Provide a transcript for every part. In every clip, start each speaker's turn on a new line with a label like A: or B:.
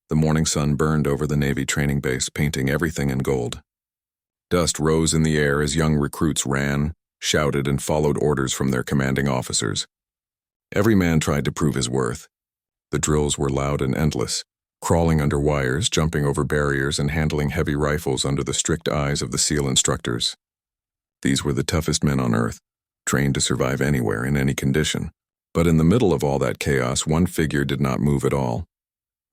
A: The morning sun burned over the Navy training base, painting everything in gold. Dust rose in the air as young recruits ran, shouted, and followed orders from their commanding officers. Every man tried to prove his worth. The drills were loud and endless, crawling under wires, jumping over barriers, and handling heavy rifles under the strict eyes of the SEAL instructors. These were the toughest men on Earth, trained to survive anywhere in any condition. But in the middle of all that chaos, one figure did not move at all.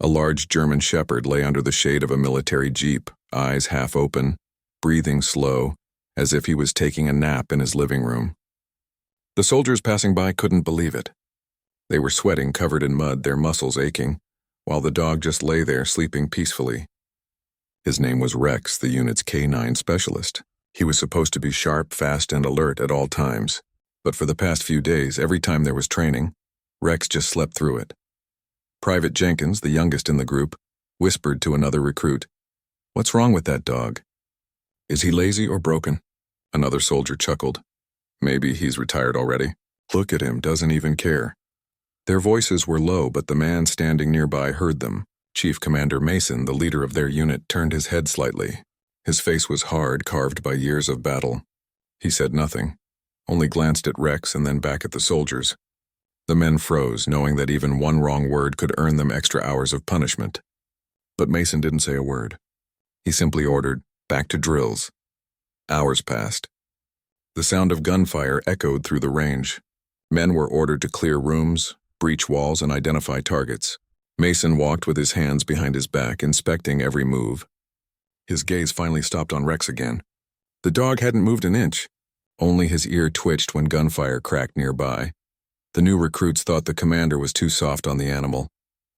A: A large German shepherd lay under the shade of a military jeep, eyes half open, breathing slow, as if he was taking a nap in his living room. The soldiers passing by couldn't believe it. They were sweating, covered in mud, their muscles aching, while the dog just lay there sleeping peacefully. His name was Rex, the unit's K9 specialist. He was supposed to be sharp, fast, and alert at all times. But for the past few days, every time there was training, Rex just slept through it. Private Jenkins, the youngest in the group, whispered to another recruit, "What's wrong with that dog? Is he lazy or broken?" Another soldier chuckled. "Maybe he's retired already. Look at him, doesn't even care." Their voices were low, but the man standing nearby heard them. Chief Commander Mason, the leader of their unit, turned his head slightly. His face was hard, carved by years of battle. He said nothing, only glanced at Rex and then back at the soldiers. The men froze, knowing that even one wrong word could earn them extra hours of punishment. But Mason didn't say a word. He simply ordered, "Back to drills." Hours passed. The sound of gunfire echoed through the range. Men were ordered to clear rooms, breach walls, and identify targets. Mason walked with his hands behind his back, inspecting every move. His gaze finally stopped on Rex again. The dog hadn't moved an inch. Only his ear twitched when gunfire cracked nearby. The new recruits thought the commander was too soft on the animal.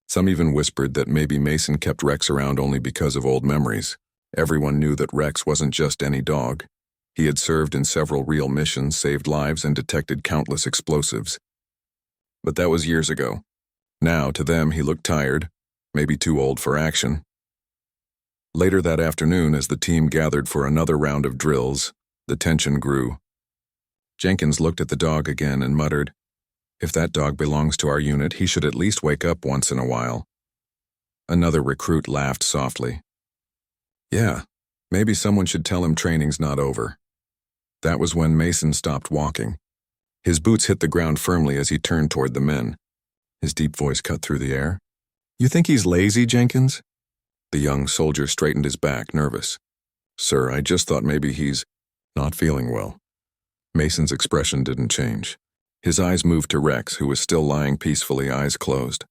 A: Some even whispered that maybe Mason kept Rex around only because of old memories. Everyone knew that Rex wasn't just any dog. He had served in several real missions, saved lives, and detected countless explosives. But that was years ago. Now, to them, he looked tired, maybe too old for action. Later that afternoon, as the team gathered for another round of drills, the tension grew. Jenkins looked at the dog again and muttered, "If that dog belongs to our unit, he should at least wake up once in a while." Another recruit laughed softly. "Yeah, maybe someone should tell him training's not over." That was when Mason stopped walking. His boots hit the ground firmly as he turned toward the men. His deep voice cut through the air. "You think he's lazy, Jenkins?" The young soldier straightened his back, nervous. "Sir, I just thought maybe he's not feeling well." Mason's expression didn't change. His eyes moved to Rex, who was still lying peacefully, eyes closed.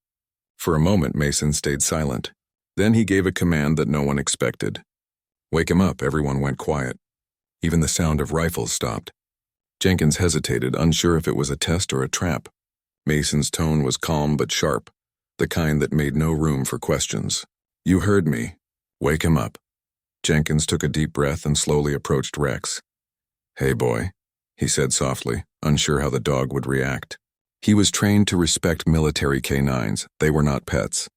A: For a moment, Mason stayed silent. Then he gave a command that no one expected. "Wake him up." Everyone went quiet. Even the sound of rifles stopped. Jenkins hesitated, unsure if it was a test or a trap. Mason's tone was calm but sharp, the kind that made no room for questions. "You heard me. Wake him up." Jenkins took a deep breath and slowly approached Rex. "Hey, boy," he said softly, unsure how the dog would react. He was trained to respect military K9s. They were not pets.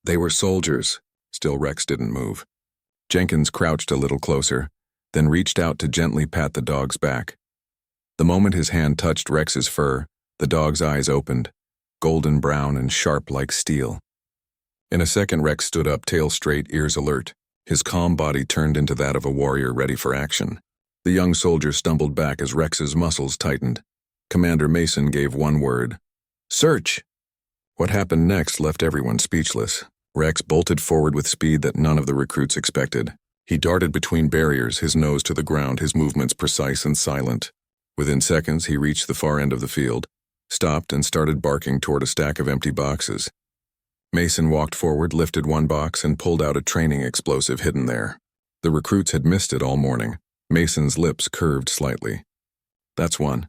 A: They were soldiers. Still, Rex didn't move. Jenkins crouched a little closer, then reached out to gently pat the dog's back. The moment his hand touched Rex's fur, the dog's eyes opened, golden brown and sharp like steel. In a second, Rex stood up, tail straight, ears alert. His calm body turned into that of a warrior ready for action. The young soldier stumbled back as Rex's muscles tightened. Commander Mason gave one word: "Search!" What happened next left everyone speechless. Rex bolted forward with speed that none of the recruits expected. He darted between barriers, his nose to the ground, his movements precise and silent. Within seconds, he reached the far end of the field, stopped, and started barking toward a stack of empty boxes. Mason walked forward, lifted one box, and pulled out a training explosive hidden there. The recruits had missed it all morning. Mason's lips curved slightly. "That's one."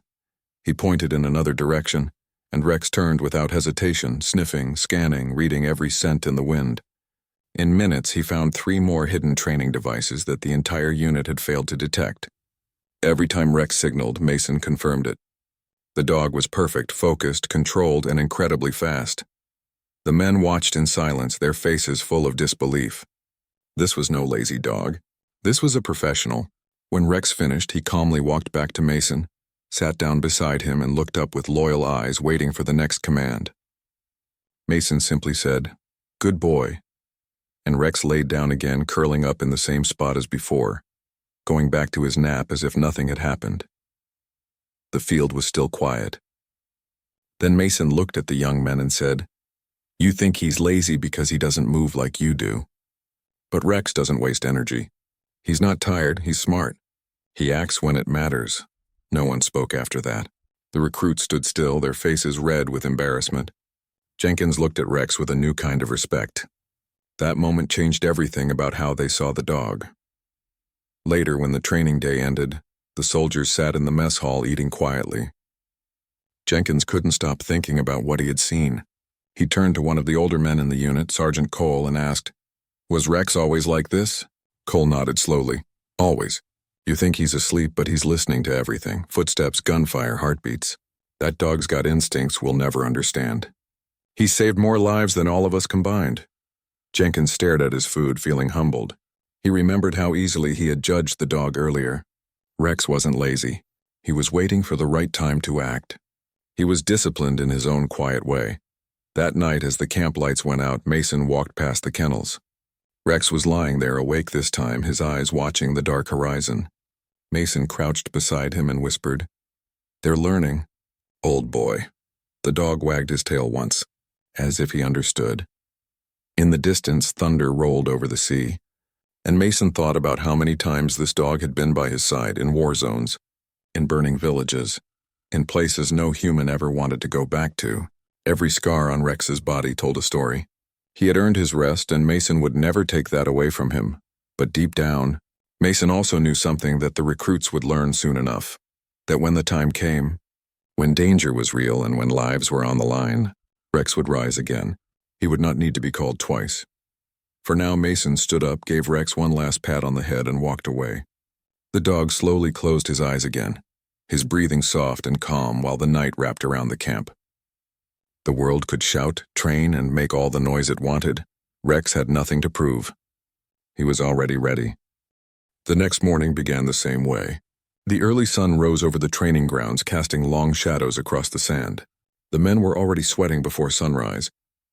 A: He pointed in another direction, and Rex turned without hesitation, sniffing, scanning, reading every scent in the wind. In minutes, he found 3 more hidden training devices that the entire unit had failed to detect. Every time Rex signaled, Mason confirmed it. The dog was perfect, focused, controlled, and incredibly fast. The men watched in silence, their faces full of disbelief. This was no lazy dog. This was a professional. When Rex finished, he calmly walked back to Mason, sat down beside him, and looked up with loyal eyes, waiting for the next command. Mason simply said, "Good boy." and Rex laid down again, curling up in the same spot as before, going back to his nap as if nothing had happened. The field was still quiet. Then Mason looked at the young men and said, "You think he's lazy because he doesn't move like you do. But Rex doesn't waste energy. He's not tired, he's smart. He acts when it matters." No one spoke after that. The recruits stood still, their faces red with embarrassment. Jenkins looked at Rex with a new kind of respect. That moment changed everything about how they saw the dog. Later, when the training day ended, the soldiers sat in the mess hall eating quietly. Jenkins couldn't stop thinking about what he had seen. He turned to one of the older men in the unit, Sergeant Cole, and asked, "Was Rex always like this?" Cole nodded slowly. "Always. You think he's asleep, but he's listening to everything. Footsteps, gunfire, heartbeats. That dog's got instincts we'll never understand. He's saved more lives than all of us combined." Jenkins stared at his food, feeling humbled. He remembered how easily he had judged the dog earlier. Rex wasn't lazy. He was waiting for the right time to act. He was disciplined in his own quiet way. That night, as the camp lights went out, Mason walked past the kennels. Rex was lying there, awake this time, his eyes watching the dark horizon. Mason crouched beside him and whispered, "They're learning, old boy." The dog wagged his tail once, as if he understood. In the distance, thunder rolled over the sea, and Mason thought about how many times this dog had been by his side in war zones, in burning villages, in places no human ever wanted to go back to. Every scar on Rex's body told a story. He had earned his rest, and Mason would never take that away from him. But deep down, Mason also knew something that the recruits would learn soon enough, that when the time came, when danger was real and when lives were on the line, Rex would rise again. He would not need to be called twice. For now, Mason stood up, gave Rex one last pat on the head, and walked away. The dog slowly closed his eyes again, his breathing soft and calm while the night wrapped around the camp. The world could shout, train, and make all the noise it wanted. Rex had nothing to prove. He was already ready. The next morning began the same way. The early sun rose over the training grounds, casting long shadows across the sand. The men were already sweating before sunrise,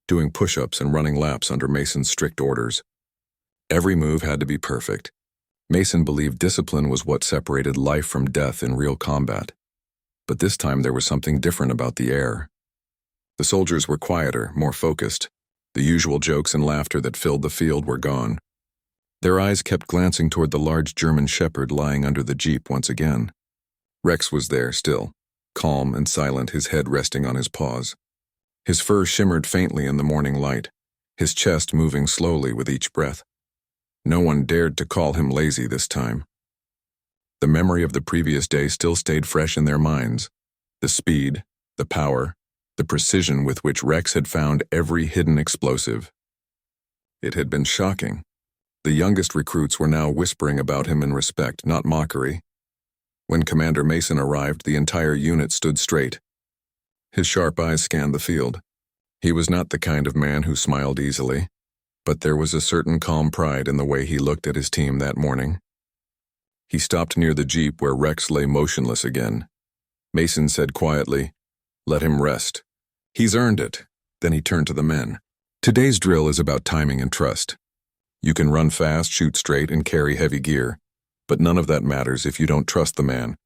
A: doing push-ups and running laps under Mason's strict orders. Every move had to be perfect. Mason believed discipline was what separated life from death in real combat. But this time there was something different about the air. The soldiers were quieter, more focused. The usual jokes and laughter that filled the field were gone. Their eyes kept glancing toward the large German shepherd lying under the jeep once again. Rex was there still, calm and silent, his head resting on his paws. His fur shimmered faintly in the morning light, his chest moving slowly with each breath. No one dared to call him lazy this time. The memory of the previous day still stayed fresh in their minds. The speed, the power, the precision with which Rex had found every hidden explosive. It had been shocking. The youngest recruits were now whispering about him in respect, not mockery. When Commander Mason arrived, the entire unit stood straight. His sharp eyes scanned the field. He was not the kind of man who smiled easily, but there was a certain calm pride in the way he looked at his team that morning. He stopped near the jeep where Rex lay motionless again. Mason said quietly, "Let him rest. He's earned it." Then he turned to the men. "Today's drill is about timing and trust. You can run fast, shoot straight, and carry heavy gear, but none of that matters if you don't trust the man,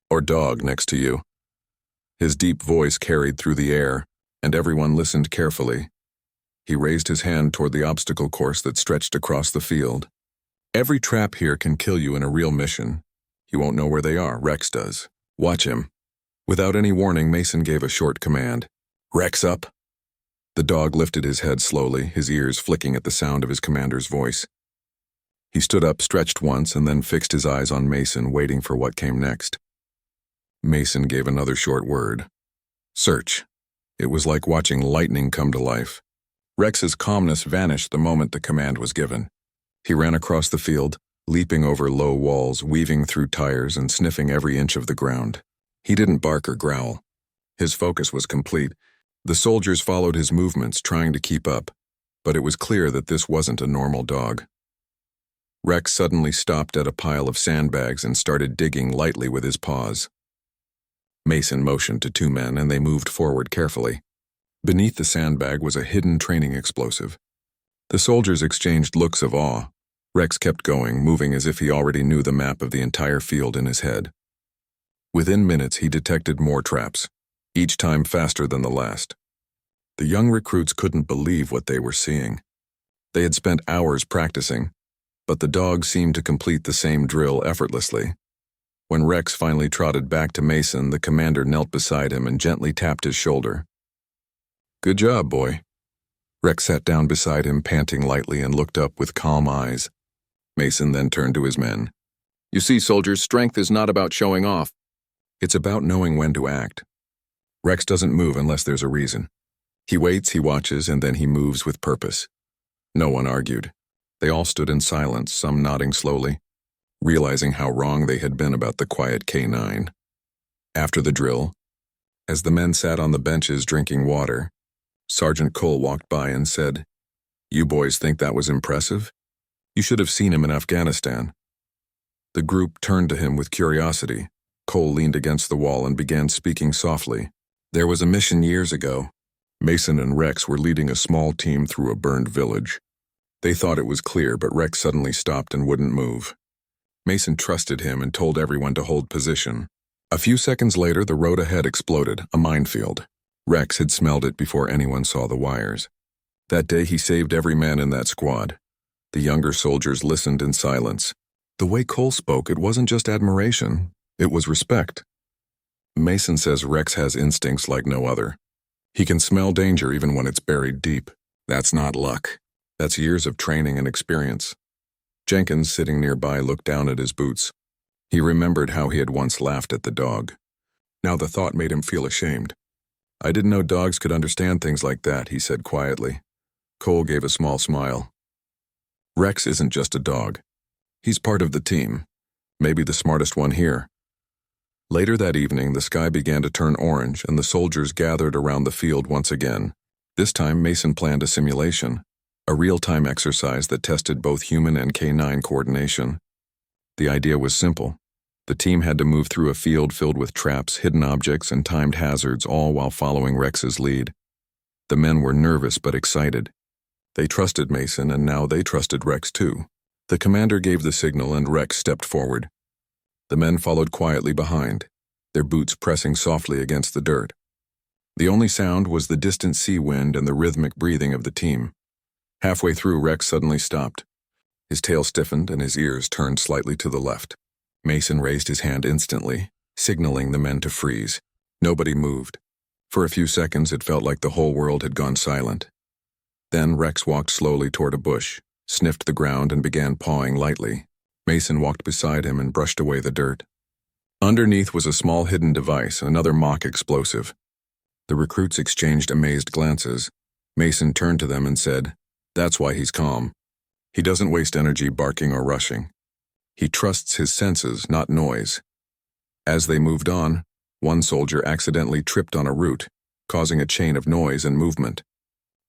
A: or dog next to you." His deep voice carried through the air, and everyone listened carefully. He raised his hand toward the obstacle course that stretched across the field. "Every trap here can kill you in a real mission. You won't know where they are, Rex does. Watch him." Without any warning, Mason gave a short command. "Rex up." The dog lifted his head slowly, his ears flicking at the sound of his commander's voice. He stood up, stretched once, and then fixed his eyes on Mason, waiting for what came next. Mason gave another short word. "Search." It was like watching lightning come to life. Rex's calmness vanished the moment the command was given. He ran across the field, leaping over low walls, weaving through tires, and sniffing every inch of the ground. He didn't bark or growl. His focus was complete. The soldiers followed his movements, trying to keep up, but it was clear that this wasn't a normal dog. Rex suddenly stopped at a pile of sandbags and started digging lightly with his paws. Mason motioned to two men, and they moved forward carefully. Beneath the sandbag was a hidden training explosive. The soldiers exchanged looks of awe. Rex kept going, moving as if he already knew the map of the entire field in his head. Within minutes, he detected more traps, each time faster than the last. The young recruits couldn't believe what they were seeing. They had spent hours practicing, but the dog seemed to complete the same drill effortlessly. When Rex finally trotted back to Mason, the commander knelt beside him and gently tapped his shoulder. "Good job, boy." Rex sat down beside him, panting lightly, and looked up with calm eyes. Mason then turned to his men. "You see, soldiers, strength is not about showing off. It's about knowing when to act. Rex doesn't move unless there's a reason. He waits, he watches, and then he moves with purpose." No one argued. They all stood in silence, some nodding slowly, realizing how wrong they had been about the quiet K9. After the drill, as the men sat on the benches drinking water, Sergeant Cole walked by and said, "You boys think that was impressive? You should have seen him in Afghanistan." The group turned to him with curiosity. Cole leaned against the wall and began speaking softly. "There was a mission years ago. Mason and Rex were leading a small team through a burned village. They thought it was clear, but Rex suddenly stopped and wouldn't move. Mason trusted him and told everyone to hold position. A few seconds later, the road ahead exploded, a minefield. Rex had smelled it before anyone saw the wires. That day, he saved every man in that squad. The younger soldiers listened in silence. The way Cole spoke, it wasn't just admiration, it was respect. Mason says Rex has instincts like no other. He can smell danger even when it's buried deep. That's not luck. That's years of training and experience. Jenkins, sitting nearby, looked down at his boots. He remembered how he had once laughed at the dog. Now the thought made him feel ashamed. "I didn't know dogs could understand things like that," he said quietly. Cole gave a small smile. "Rex isn't just a dog. He's part of the team, maybe the smartest one here." Later that evening, the sky began to turn orange and the soldiers gathered around the field once again. This time, Mason planned a simulation, a real-time exercise that tested both human and K9 coordination. The idea was simple. The team had to move through a field filled with traps, hidden objects, and timed hazards, all while following Rex's lead. The men were nervous but excited. They trusted Mason, and now they trusted Rex too. The commander gave the signal and Rex stepped forward. The men followed quietly behind, their boots pressing softly against the dirt. The only sound was the distant sea wind and the rhythmic breathing of the team. Halfway through, Rex suddenly stopped. His tail stiffened and his ears turned slightly to the left. Mason raised his hand instantly, signaling the men to freeze. Nobody moved. For a few seconds, it felt like the whole world had gone silent. Then Rex walked slowly toward a bush, sniffed the ground, and began pawing lightly. Mason walked beside him and brushed away the dirt. Underneath was a small hidden device, another mock explosive. The recruits exchanged amazed glances. Mason turned to them and said, "That's why he's calm. He doesn't waste energy barking or rushing. He trusts his senses, not noise." As they moved on, one soldier accidentally tripped on a root, causing a chain of noise and movement.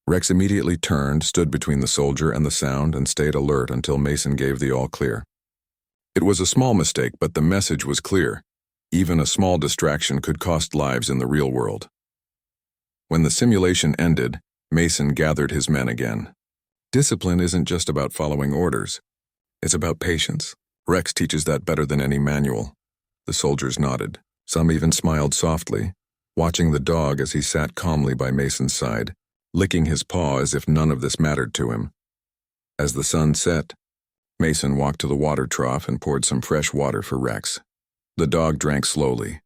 A: Rex immediately turned, stood between the soldier and the sound, and stayed alert until Mason gave the all-clear. It was a small mistake, but the message was clear. Even a small distraction could cost lives in the real world. When the simulation ended, Mason gathered his men again. Discipline isn't just about following orders. It's about patience. Rex teaches that better than any manual. The soldiers nodded. Some even smiled softly, watching the dog as he sat calmly by Mason's side, licking his paw as if none of this mattered to him. As the sun set, Mason walked to the water trough and poured some fresh water for Rex. The dog drank slowly,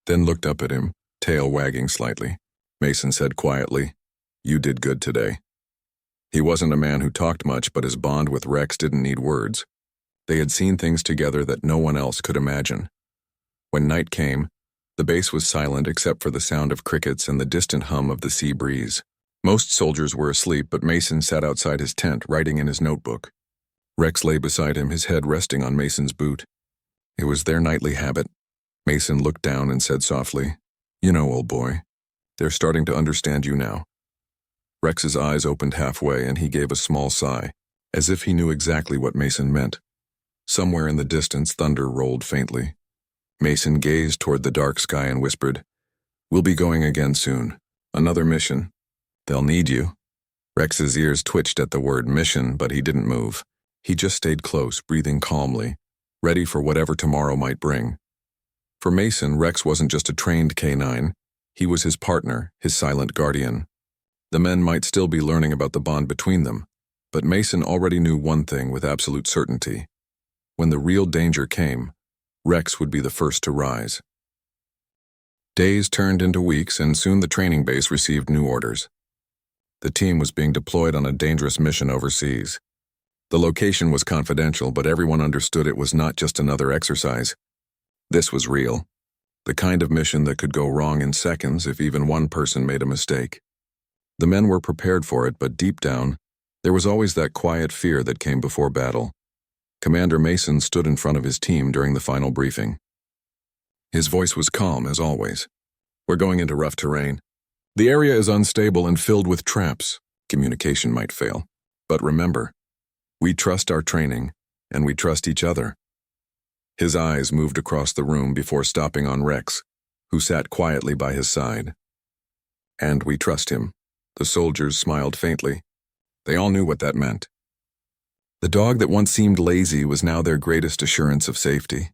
A: then looked up at him, tail wagging slightly. Mason said quietly, "You did good today." He wasn't a man who talked much, but his bond with Rex didn't need words. They had seen things together that no one else could imagine. When night came, the base was silent except for the sound of crickets and the distant hum of the sea breeze. Most soldiers were asleep, but Mason sat outside his tent, writing in his notebook. Rex lay beside him, his head resting on Mason's boot. It was their nightly habit. Mason looked down and said softly, "You know, old boy, they're starting to understand you now." Rex's eyes opened halfway and he gave a small sigh, as if he knew exactly what Mason meant. Somewhere in the distance, thunder rolled faintly. Mason gazed toward the dark sky and whispered, "We'll be going again soon. Another mission. They'll need you." Rex's ears twitched at the word mission, but he didn't move. He just stayed close, breathing calmly, ready for whatever tomorrow might bring. For Mason, Rex wasn't just a trained canine. He was his partner, his silent guardian. The men might still be learning about the bond between them, but Mason already knew one thing with absolute certainty. When the real danger came, Rex would be the first to rise. Days turned into weeks, and soon the training base received new orders. The team was being deployed on a dangerous mission overseas. The location was confidential, but everyone understood it was not just another exercise. This was real. The kind of mission that could go wrong in seconds if even one person made a mistake. The men were prepared for it, but deep down, there was always that quiet fear that came before battle. Commander Mason stood in front of his team during the final briefing. His voice was calm as always. "We're going into rough terrain. The area is unstable and filled with traps. Communication might fail. But remember, we trust our training, and we trust each other." His eyes moved across the room before stopping on Rex, who sat quietly by his side. "And we trust him." The soldiers smiled faintly. They all knew what that meant. The dog that once seemed lazy was now their greatest assurance of safety.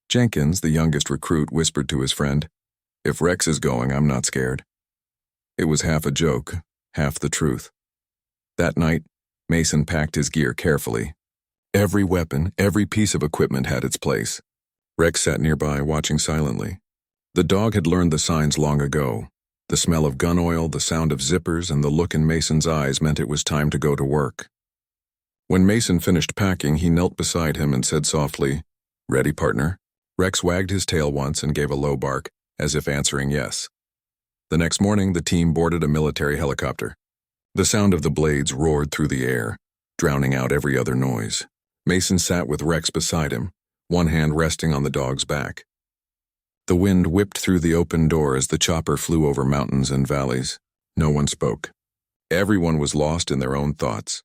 A: Jenkins, the youngest recruit, whispered to his friend, "If Rex is going, I'm not scared." It was half a joke, half the truth. That night, Mason packed his gear carefully. Every weapon, every piece of equipment had its place. Rex sat nearby, watching silently. The dog had learned the signs long ago. The smell of gun oil, the sound of zippers, and the look in Mason's eyes meant it was time to go to work. When Mason finished packing, he knelt beside him and said softly, "Ready, partner?" Rex wagged his tail once and gave a low bark, as if answering yes. The next morning, the team boarded a military helicopter. The sound of the blades roared through the air, drowning out every other noise. Mason sat with Rex beside him, one hand resting on the dog's back. The wind whipped through the open door as the chopper flew over mountains and valleys. No one spoke. Everyone was lost in their own thoughts.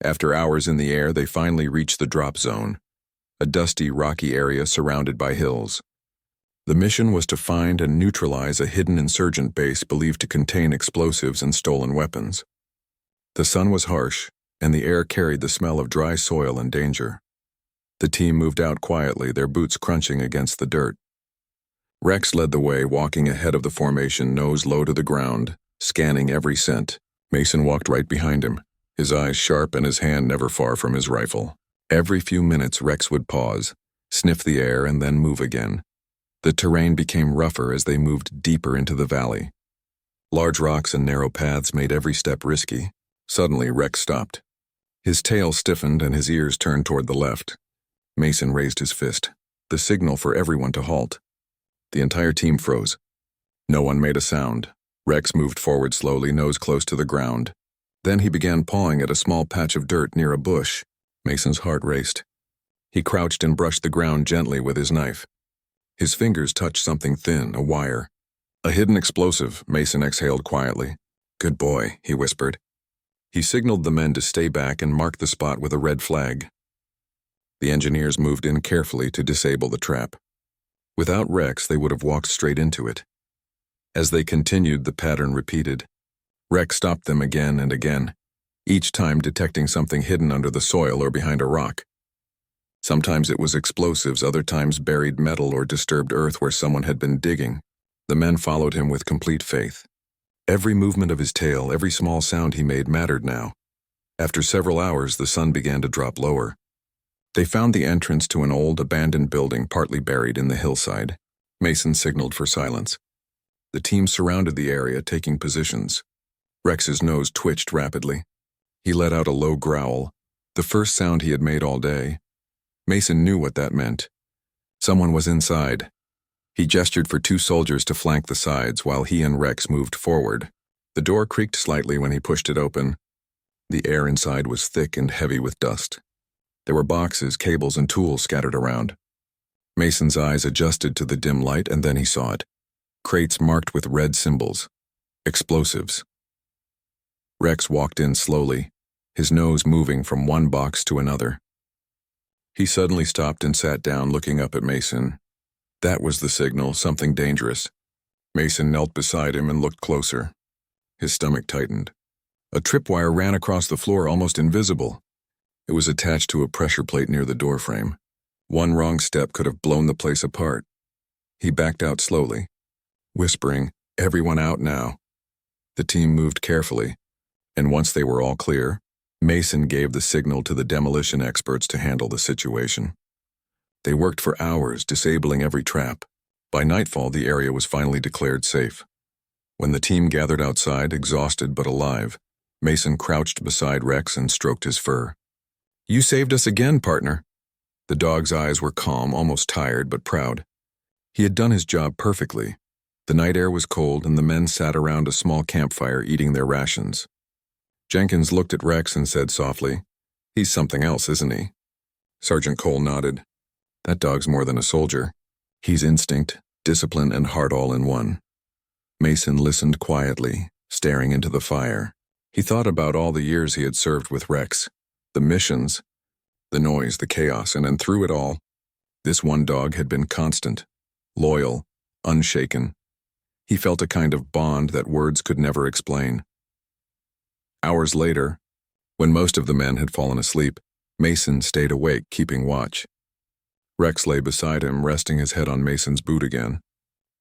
A: After hours in the air, they finally reached the drop zone, a dusty, rocky area surrounded by hills. The mission was to find and neutralize a hidden insurgent base believed to contain explosives and stolen weapons. The sun was harsh, and the air carried the smell of dry soil and danger. The team moved out quietly, their boots crunching against the dirt. Rex led the way, walking ahead of the formation, nose low to the ground, scanning every scent. Mason walked right behind him, his eyes sharp and his hand never far from his rifle. Every few minutes, Rex would pause, sniff the air, and then move again. The terrain became rougher as they moved deeper into the valley. Large rocks and narrow paths made every step risky. Suddenly, Rex stopped. His tail stiffened and his ears turned toward the left. Mason raised his fist, the signal for everyone to halt. The entire team froze. No one made a sound. Rex moved forward slowly, nose close to the ground. Then he began pawing at a small patch of dirt near a bush. Mason's heart raced. He crouched and brushed the ground gently with his knife. His fingers touched something thin, a wire. "A hidden explosive," Mason exhaled quietly. "Good boy," he whispered. He signaled the men to stay back and marked the spot with a red flag. The engineers moved in carefully to disable the trap. Without Rex, they would have walked straight into it. As they continued, the pattern repeated. Rex stopped them again and again, each time detecting something hidden under the soil or behind a rock. Sometimes it was explosives, other times buried metal or disturbed earth where someone had been digging. The men followed him with complete faith. Every movement of his tail, every small sound he made mattered now. After several hours, the sun began to drop lower. They found the entrance to an old, abandoned building partly buried in the hillside. Mason signaled for silence. The team surrounded the area, taking positions. Rex's nose twitched rapidly. He let out a low growl, the first sound he had made all day. Mason knew what that meant. Someone was inside. He gestured for two soldiers to flank the sides while he and Rex moved forward. The door creaked slightly when he pushed it open. The air inside was thick and heavy with dust. There were boxes, cables, and tools scattered around. Mason's eyes adjusted to the dim light, and then he saw it. Crates marked with red symbols. Explosives. Rex walked in slowly, his nose moving from one box to another. He suddenly stopped and sat down, looking up at Mason. That was the signal, something dangerous. Mason knelt beside him and looked closer. His stomach tightened. A tripwire ran across the floor, almost invisible. It was attached to a pressure plate near the doorframe. One wrong step could have blown the place apart. He backed out slowly, whispering, "Everyone out now." The team moved carefully, and once they were all clear, Mason gave the signal to the demolition experts to handle the situation. They worked for hours, disabling every trap. By nightfall, the area was finally declared safe. When the team gathered outside, exhausted but alive, Mason crouched beside Rex and stroked his fur. "You saved us again, partner." The dog's eyes were calm, almost tired, but proud. He had done his job perfectly. The night air was cold, and the men sat around a small campfire eating their rations. Jenkins looked at Rex and said softly, "He's something else, isn't he?" Sergeant Cole nodded. "That dog's more than a soldier. He's instinct, discipline, and heart all in one." Mason listened quietly, staring into the fire. He thought about all the years he had served with Rex, the missions, the noise, the chaos, and through it all, this one dog had been constant, loyal, unshaken. He felt a kind of bond that words could never explain. Hours later, when most of the men had fallen asleep, Mason stayed awake, keeping watch. Rex lay beside him, resting his head on Mason's boot again.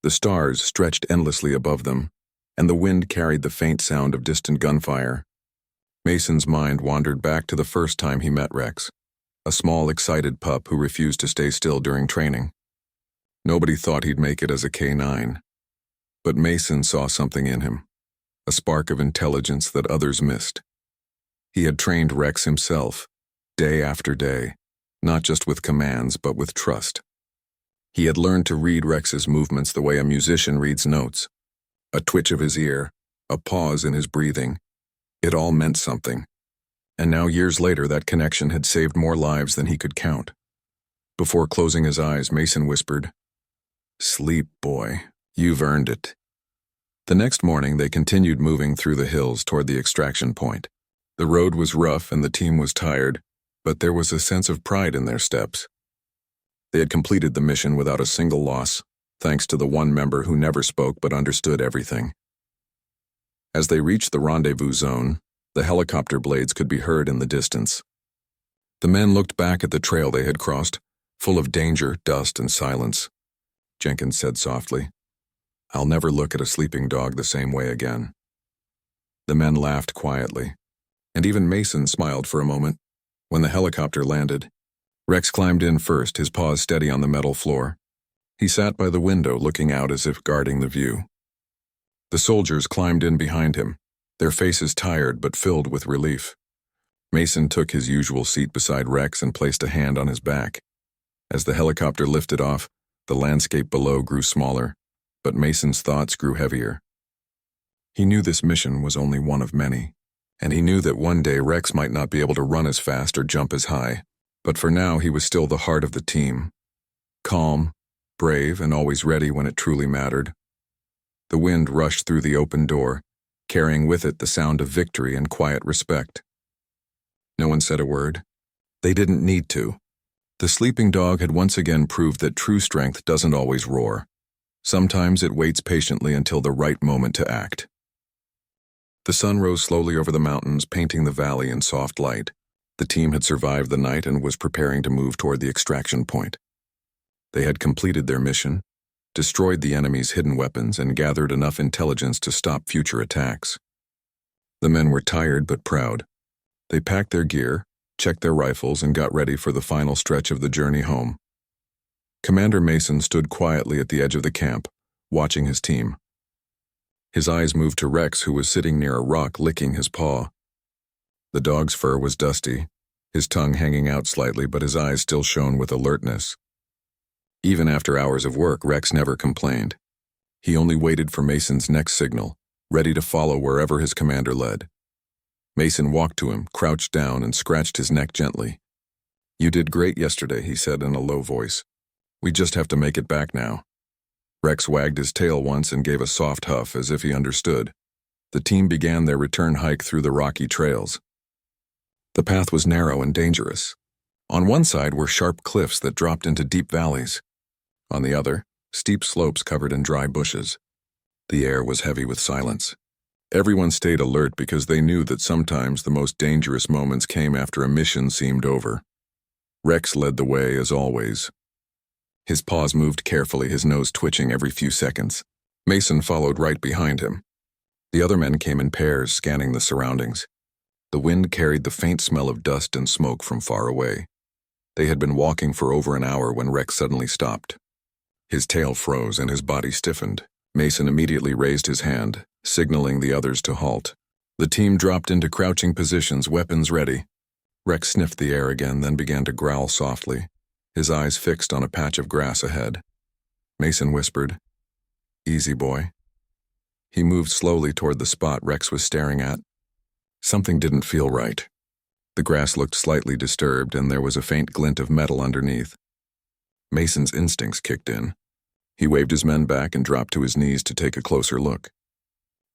A: The stars stretched endlessly above them, and the wind carried the faint sound of distant gunfire. Mason's mind wandered back to the first time he met Rex, a small, excited pup who refused to stay still during training. Nobody thought he'd make it as a K9, but Mason saw something in him, a spark of intelligence that others missed. He had trained Rex himself, day after day, not just with commands, but with trust. He had learned to read Rex's movements the way a musician reads notes. A twitch of his ear, a pause in his breathing. It all meant something. And now, years later, that connection had saved more lives than he could count. Before closing his eyes, Mason whispered, "Sleep, boy. You've earned it." The next morning, they continued moving through the hills toward the extraction point. The road was rough and the team was tired, but there was a sense of pride in their steps. They had completed the mission without a single loss, thanks to the one member who never spoke but understood everything. As they reached the rendezvous zone, the helicopter blades could be heard in the distance. The men looked back at the trail they had crossed, full of danger, dust, and silence. Jenkins said softly, "I'll never look at a sleeping dog the same way again." The men laughed quietly, and even Mason smiled for a moment. When the helicopter landed, Rex climbed in first, his paws steady on the metal floor. He sat by the window, looking out as if guarding the view. The soldiers climbed in behind him, their faces tired but filled with relief. Mason took his usual seat beside Rex and placed a hand on his back. As the helicopter lifted off, the landscape below grew smaller, but Mason's thoughts grew heavier. He knew this mission was only one of many, and he knew that one day Rex might not be able to run as fast or jump as high, but for now he was still the heart of the team. Calm, brave, and always ready when it truly mattered. The wind rushed through the open door, carrying with it the sound of victory and quiet respect. No one said a word. They didn't need to. The sleeping dog had once again proved that true strength doesn't always roar. Sometimes it waits patiently until the right moment to act. The sun rose slowly over the mountains, painting the valley in soft light. The team had survived the night and was preparing to move toward the extraction point. They had completed their mission, destroyed the enemy's hidden weapons, and gathered enough intelligence to stop future attacks. The men were tired but proud. They packed their gear, checked their rifles, and got ready for the final stretch of the journey home. Commander Mason stood quietly at the edge of the camp, watching his team. His eyes moved to Rex, who was sitting near a rock licking his paw. The dog's fur was dusty, his tongue hanging out slightly, but his eyes still shone with alertness. Even after hours of work, Rex never complained. He only waited for Mason's next signal, ready to follow wherever his commander led. Mason walked to him, crouched down, and scratched his neck gently. "You did great yesterday," he said in a low voice. "We just have to make it back now." Rex wagged his tail once and gave a soft huff as if he understood. The team began their return hike through the rocky trails. The path was narrow and dangerous. On one side were sharp cliffs that dropped into deep valleys. On the other, steep slopes covered in dry bushes. The air was heavy with silence. Everyone stayed alert because they knew that sometimes the most dangerous moments came after a mission seemed over. Rex led the way as always. His paws moved carefully, his nose twitching every few seconds. Mason followed right behind him. The other men came in pairs, scanning the surroundings. The wind carried the faint smell of dust and smoke from far away. They had been walking for over an hour when Rex suddenly stopped. His tail froze and his body stiffened. Mason immediately raised his hand, signaling the others to halt. The team dropped into crouching positions, weapons ready. Rex sniffed the air again, then began to growl softly, his eyes fixed on a patch of grass ahead. Mason whispered, "Easy, boy." He moved slowly toward the spot Rex was staring at. Something didn't feel right. The grass looked slightly disturbed, and there was a faint glint of metal underneath. Mason's instincts kicked in. He waved his men back and dropped to his knees to take a closer look.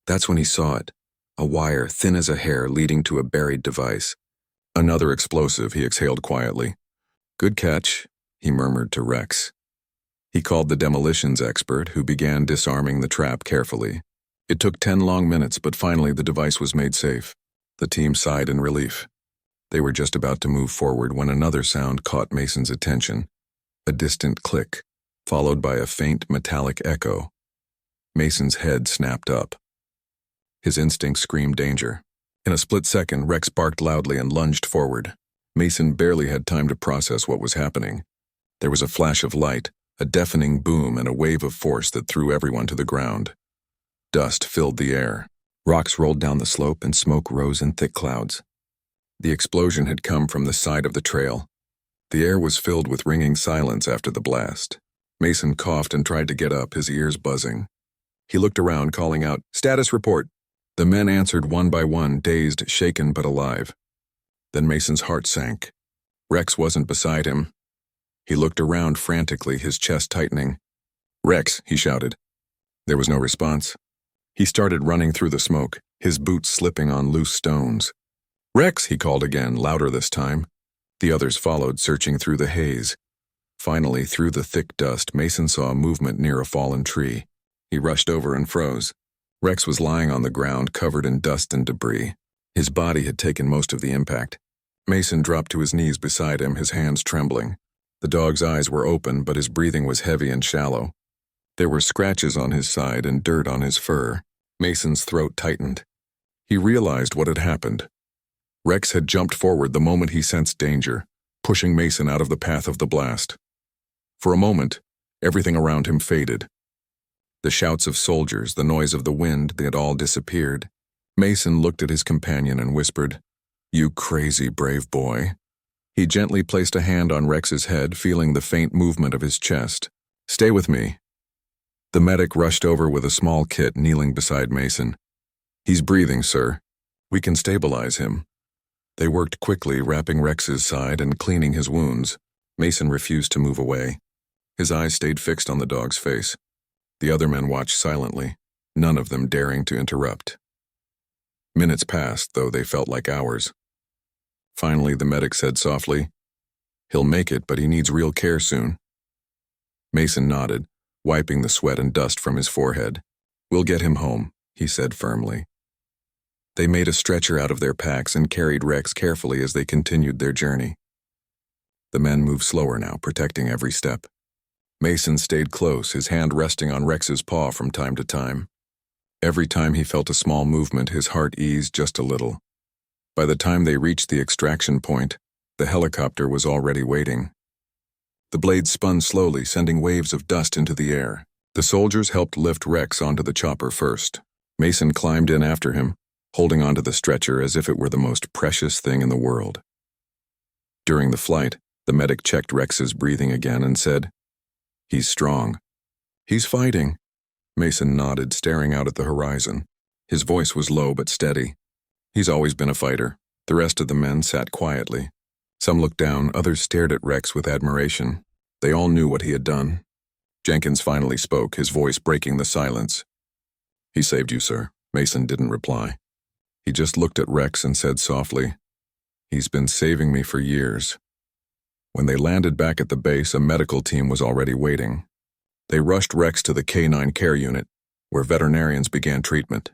A: That's when he saw it, a wire thin as a hair leading to a buried device. Another explosive, he exhaled quietly. "Good catch," he murmured to Rex. He called the demolitions expert, who began disarming the trap carefully. It took 10 long minutes, but finally the device was made safe. The team sighed in relief. They were just about to move forward when another sound caught Mason's attention. A distant click, followed by a faint metallic echo. Mason's head snapped up. His instincts screamed danger. In a split second, Rex barked loudly and lunged forward. Mason barely had time to process what was happening. There was a flash of light, a deafening boom, and a wave of force that threw everyone to the ground. Dust filled the air. Rocks rolled down the slope and smoke rose in thick clouds. The explosion had come from the side of the trail. The air was filled with ringing silence after the blast. Mason coughed and tried to get up, his ears buzzing. He looked around, calling out, "Status report." The men answered one by one, dazed, shaken, but alive. Then Mason's heart sank. Rex wasn't beside him. He looked around frantically, his chest tightening. "Rex," he shouted. There was no response. He started running through the smoke, his boots slipping on loose stones. "Rex," he called again, louder this time. The others followed, searching through the haze. Finally, through the thick dust, Mason saw a movement near a fallen tree. He rushed over and froze. Rex was lying on the ground, covered in dust and debris. His body had taken most of the impact. Mason dropped to his knees beside him, his hands trembling. The dog's eyes were open, but his breathing was heavy and shallow. There were scratches on his side and dirt on his fur. Mason's throat tightened. He realized what had happened. Rex had jumped forward the moment he sensed danger, pushing Mason out of the path of the blast. For a moment, everything around him faded. The shouts of soldiers, the noise of the wind, they had all disappeared. Mason looked at his companion and whispered, "You crazy brave boy." He gently placed a hand on Rex's head, feeling the faint movement of his chest. "Stay with me." The medic rushed over with a small kit, kneeling beside Mason. "He's breathing, sir. We can stabilize him." They worked quickly, wrapping Rex's side and cleaning his wounds. Mason refused to move away. His eyes stayed fixed on the dog's face. The other men watched silently, none of them daring to interrupt. Minutes passed, though they felt like hours. Finally, the medic said softly, "He'll make it, but he needs real care soon." Mason nodded, wiping the sweat and dust from his forehead. "We'll get him home," he said firmly. They made a stretcher out of their packs and carried Rex carefully as they continued their journey. The men moved slower now, protecting every step. Mason stayed close, his hand resting on Rex's paw from time to time. Every time he felt a small movement, his heart eased just a little. By the time they reached the extraction point, the helicopter was already waiting. The blades spun slowly, sending waves of dust into the air. The soldiers helped lift Rex onto the chopper first. Mason climbed in after him, holding onto the stretcher as if it were the most precious thing in the world. During the flight, the medic checked Rex's breathing again and said, "He's strong." "He's fighting." Mason nodded, staring out at the horizon. His voice was low but steady. "He's always been a fighter." The rest of the men sat quietly. Some looked down, others stared at Rex with admiration. They all knew what he had done. Jenkins finally spoke, his voice breaking the silence. "He saved you, sir." Mason didn't reply. He just looked at Rex and said softly, "He's been saving me for years." When they landed back at the base, a medical team was already waiting. They rushed Rex to the K9 care unit, where veterinarians began treatment.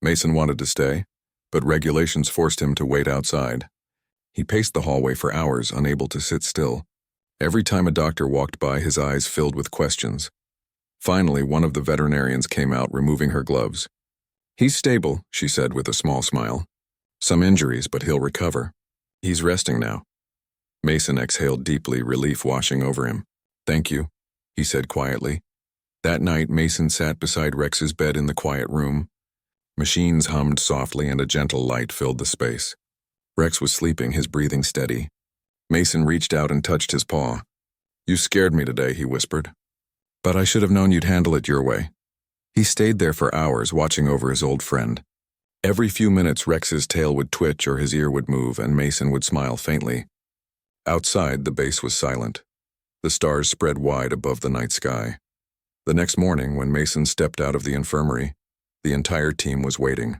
A: Mason wanted to stay, but regulations forced him to wait outside. He paced the hallway for hours, unable to sit still. Every time a doctor walked by, his eyes filled with questions. Finally, one of the veterinarians came out, removing her gloves. "He's stable," she said with a small smile. "Some injuries, but he'll recover. He's resting now." Mason exhaled deeply, relief washing over him. "Thank you," he said quietly. That night, Mason sat beside Rex's bed in the quiet room. Machines hummed softly and a gentle light filled the space. Rex was sleeping, his breathing steady. Mason reached out and touched his paw. "You scared me today," he whispered. "But I should have known you'd handle it your way." He stayed there for hours, watching over his old friend. Every few minutes, Rex's tail would twitch or his ear would move, and Mason would smile faintly. Outside, the base was silent. The stars spread wide above the night sky. The next morning, when Mason stepped out of the infirmary, the entire team was waiting.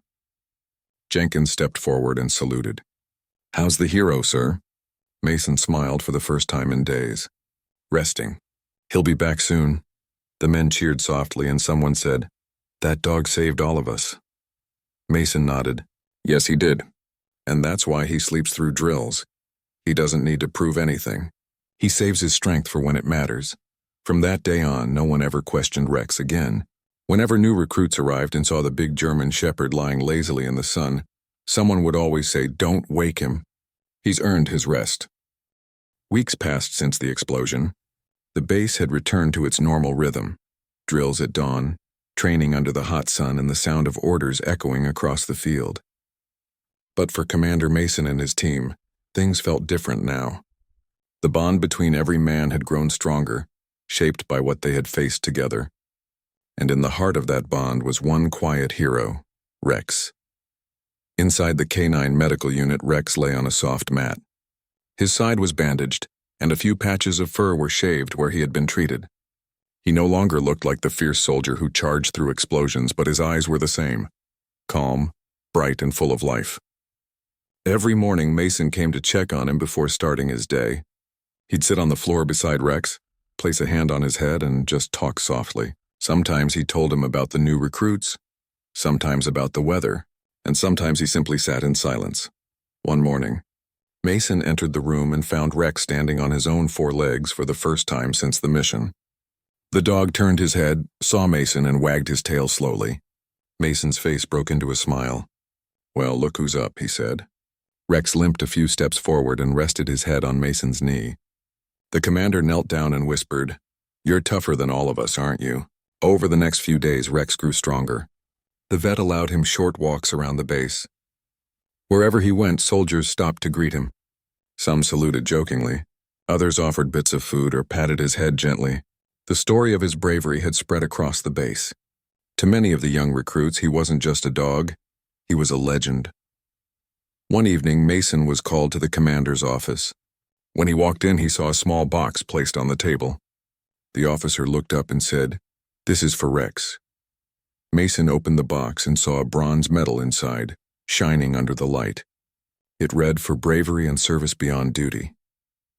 A: Jenkins stepped forward and saluted. "How's the hero, sir?" Mason smiled for the first time in days. "Resting. He'll be back soon." The men cheered softly and someone said, "That dog saved all of us." Mason nodded. "Yes, he did. And that's why he sleeps through drills. He doesn't need to prove anything. He saves his strength for when it matters." From that day on, no one ever questioned Rex again. Whenever new recruits arrived and saw the big German shepherd lying lazily in the sun, someone would always say, "Don't wake him. He's earned his rest." Weeks passed since the explosion. The base had returned to its normal rhythm. Drills at dawn, training under the hot sun, and the sound of orders echoing across the field. But for Commander Mason and his team, things felt different now. The bond between every man had grown stronger, shaped by what they had faced together. And in the heart of that bond was one quiet hero, Rex. Inside the K9 medical unit, Rex lay on a soft mat. His side was bandaged, and a few patches of fur were shaved where he had been treated. He no longer looked like the fierce soldier who charged through explosions, but his eyes were the same, calm, bright, and full of life. Every morning, Mason came to check on him before starting his day. He'd sit on the floor beside Rex, place a hand on his head, and just talk softly. Sometimes he told him about the new recruits, sometimes about the weather, and sometimes he simply sat in silence. One morning, Mason entered the room and found Rex standing on his own 4 legs for the first time since the mission. The dog turned his head, saw Mason, and wagged his tail slowly. Mason's face broke into a smile. "Well, look who's up," he said. Rex limped a few steps forward and rested his head on Mason's knee. The commander knelt down and whispered, "You're tougher than all of us, aren't you?" Over the next few days, Rex grew stronger. The vet allowed him short walks around the base. Wherever he went, soldiers stopped to greet him. Some saluted jokingly. Others offered bits of food or patted his head gently. The story of his bravery had spread across the base. To many of the young recruits, he wasn't just a dog, he was a legend. One evening, Mason was called to the commander's office. When he walked in, he saw a small box placed on the table. The officer looked up and said, "This is for Rex." Mason opened the box and saw a bronze medal inside, shining under the light. It read, "For bravery and service beyond duty."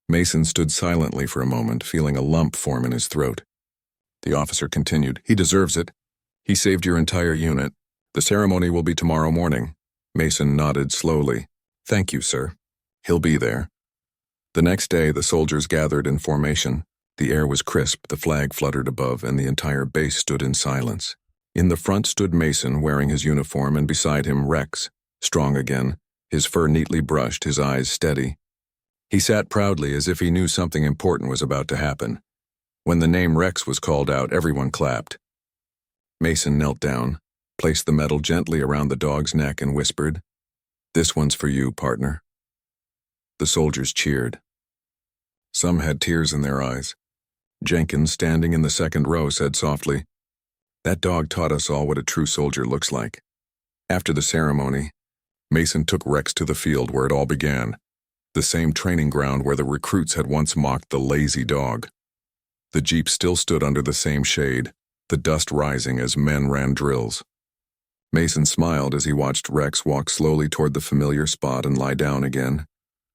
A: Mason stood silently for a moment, feeling a lump form in his throat. The officer continued, "He deserves it. He saved your entire unit. The ceremony will be tomorrow morning." Mason nodded slowly. "Thank you, sir. He'll be there." The next day, the soldiers gathered in formation. The air was crisp, the flag fluttered above, and the entire base stood in silence. In the front stood Mason, wearing his uniform, and beside him Rex, strong again, his fur neatly brushed, his eyes steady. He sat proudly as if he knew something important was about to happen. When the name Rex was called out, everyone clapped. Mason knelt down, placed the medal gently around the dog's neck, and whispered, "This one's for you, partner." The soldiers cheered. Some had tears in their eyes. Jenkins, standing in the second row, said softly, "That dog taught us all what a true soldier looks like." After the ceremony, Mason took Rex to the field where it all began, the same training ground where the recruits had once mocked the lazy dog. The jeep still stood under the same shade, the dust rising as men ran drills. Mason smiled as he watched Rex walk slowly toward the familiar spot and lie down again,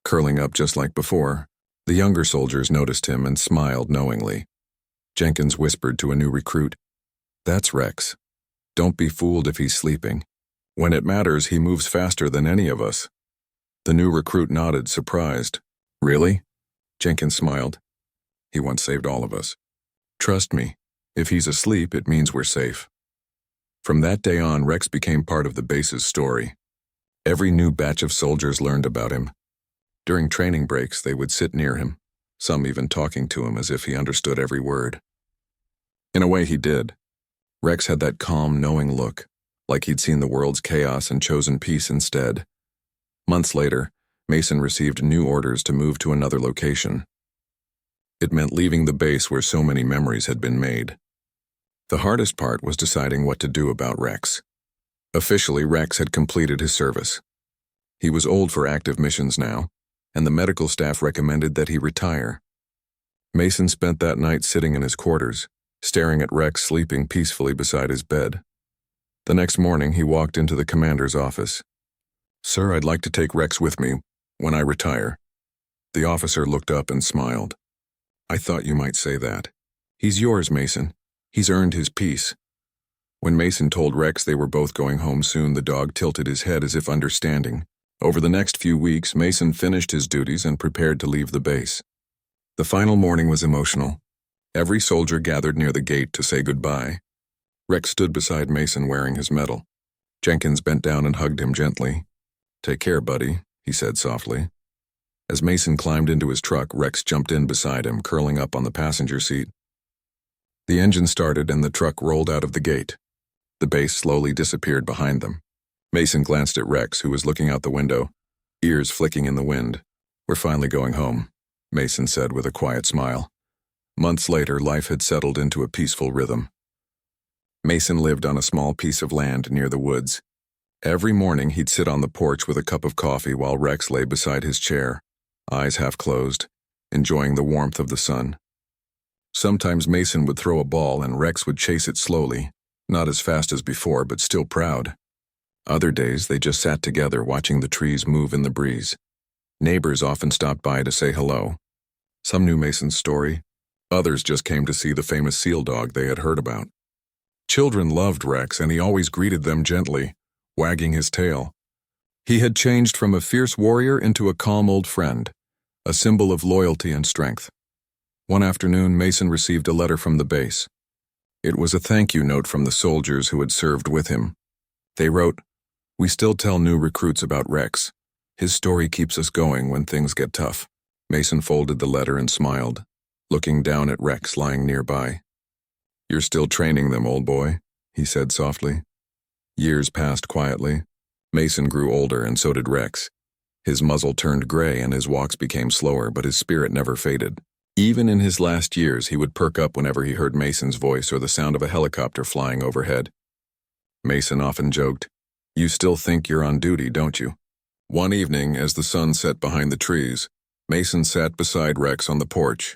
A: curling up just like before. The younger soldiers noticed him and smiled knowingly. Jenkins whispered to a new recruit, "That's Rex. Don't be fooled if he's sleeping. When it matters, he moves faster than any of us. The new recruit nodded, surprised. Really? Jenkins smiled. He once saved all of us. Trust me, if he's asleep, it means we're safe. From that day on, Rex became part of the base's story. Every new batch of soldiers learned about him. During training breaks, they would sit near him, some even talking to him as if he understood every word. In a way, he did. Rex had that calm, knowing look, like he'd seen the world's chaos and chosen peace instead. Months later, Mason received new orders to move to another location. It meant leaving the base where so many memories had been made. The hardest part was deciding what to do about Rex. Officially, Rex had completed his service. He was old for active missions now, and the medical staff recommended that he retire. Mason spent that night sitting in his quarters, staring at Rex sleeping peacefully beside his bed. The next morning, he walked into the commander's office. Sir, I'd like to take Rex with me when I retire. The officer looked up and smiled. I thought you might say that. He's yours, Mason. He's earned his peace. When Mason told Rex they were both going home soon, the dog tilted his head as if understanding. Over the next few weeks, Mason finished his duties and prepared to leave the base. The final morning was emotional. Every soldier gathered near the gate to say goodbye. Rex stood beside Mason wearing his medal. Jenkins bent down and hugged him gently. Take care, buddy, he said softly. As Mason climbed into his truck, Rex jumped in beside him, curling up on the passenger seat. The engine started and the truck rolled out of the gate. The base slowly disappeared behind them. Mason glanced at Rex, who was looking out the window, ears flicking in the wind. We're finally going home, Mason said with a quiet smile. Months later, life had settled into a peaceful rhythm. Mason lived on a small piece of land near the woods. Every morning, he'd sit on the porch with a cup of coffee while Rex lay beside his chair, eyes half closed, enjoying the warmth of the sun. Sometimes Mason would throw a ball and Rex would chase it slowly, not as fast as before, but still proud. Other days, they just sat together watching the trees move in the breeze. Neighbors often stopped by to say hello. Some knew Mason's story. Others just came to see the famous seal dog they had heard about. Children loved Rex, and he always greeted them gently, wagging his tail. He had changed from a fierce warrior into a calm old friend, a symbol of loyalty and strength. One afternoon, Mason received a letter from the base. It was a thank you note from the soldiers who had served with him. They wrote, "We still tell new recruits about Rex. His story keeps us going when things get tough." Mason folded the letter and smiled, looking down at Rex lying nearby. "You're still training them, old boy," he said softly. Years passed quietly. Mason grew older, and so did Rex. His muzzle turned gray and his walks became slower, but his spirit never faded. Even in his last years, he would perk up whenever he heard Mason's voice or the sound of a helicopter flying overhead. Mason often joked, "You still think you're on duty, don't you?" One evening, as the sun set behind the trees, Mason sat beside Rex on the porch.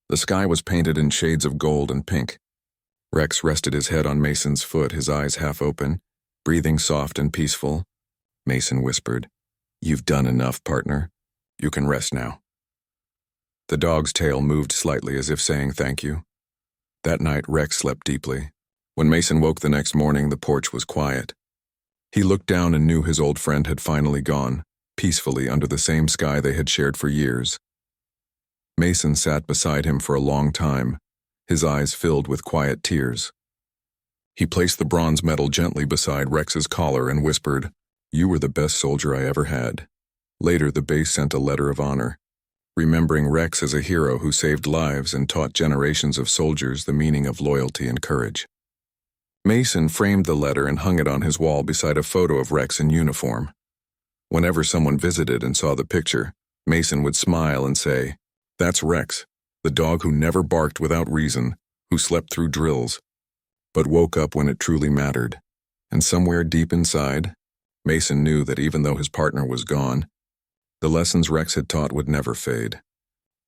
A: The sky was painted in shades of gold and pink. Rex rested his head on Mason's foot, his eyes half open, breathing soft and peaceful. Mason whispered, "You've done enough, partner. You can rest now." The dog's tail moved slightly as if saying thank you. That night, Rex slept deeply. When Mason woke the next morning, the porch was quiet. He looked down and knew his old friend had finally gone, peacefully under the same sky they had shared for years. Mason sat beside him for a long time, his eyes filled with quiet tears. He placed the bronze medal gently beside Rex's collar and whispered, "You were the best soldier I ever had." Later, the base sent a letter of honor, remembering Rex as a hero who saved lives and taught generations of soldiers the meaning of loyalty and courage. Mason framed the letter and hung it on his wall beside a photo of Rex in uniform. Whenever someone visited and saw the picture, Mason would smile and say, "That's Rex, the dog who never barked without reason, who slept through drills, but woke up when it truly mattered." And somewhere deep inside, Mason knew that even though his partner was gone, the lessons Rex had taught would never fade.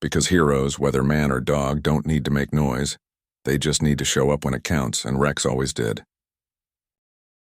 A: Because heroes, whether man or dog, don't need to make noise. They just need to show up when it counts, and Rex always did.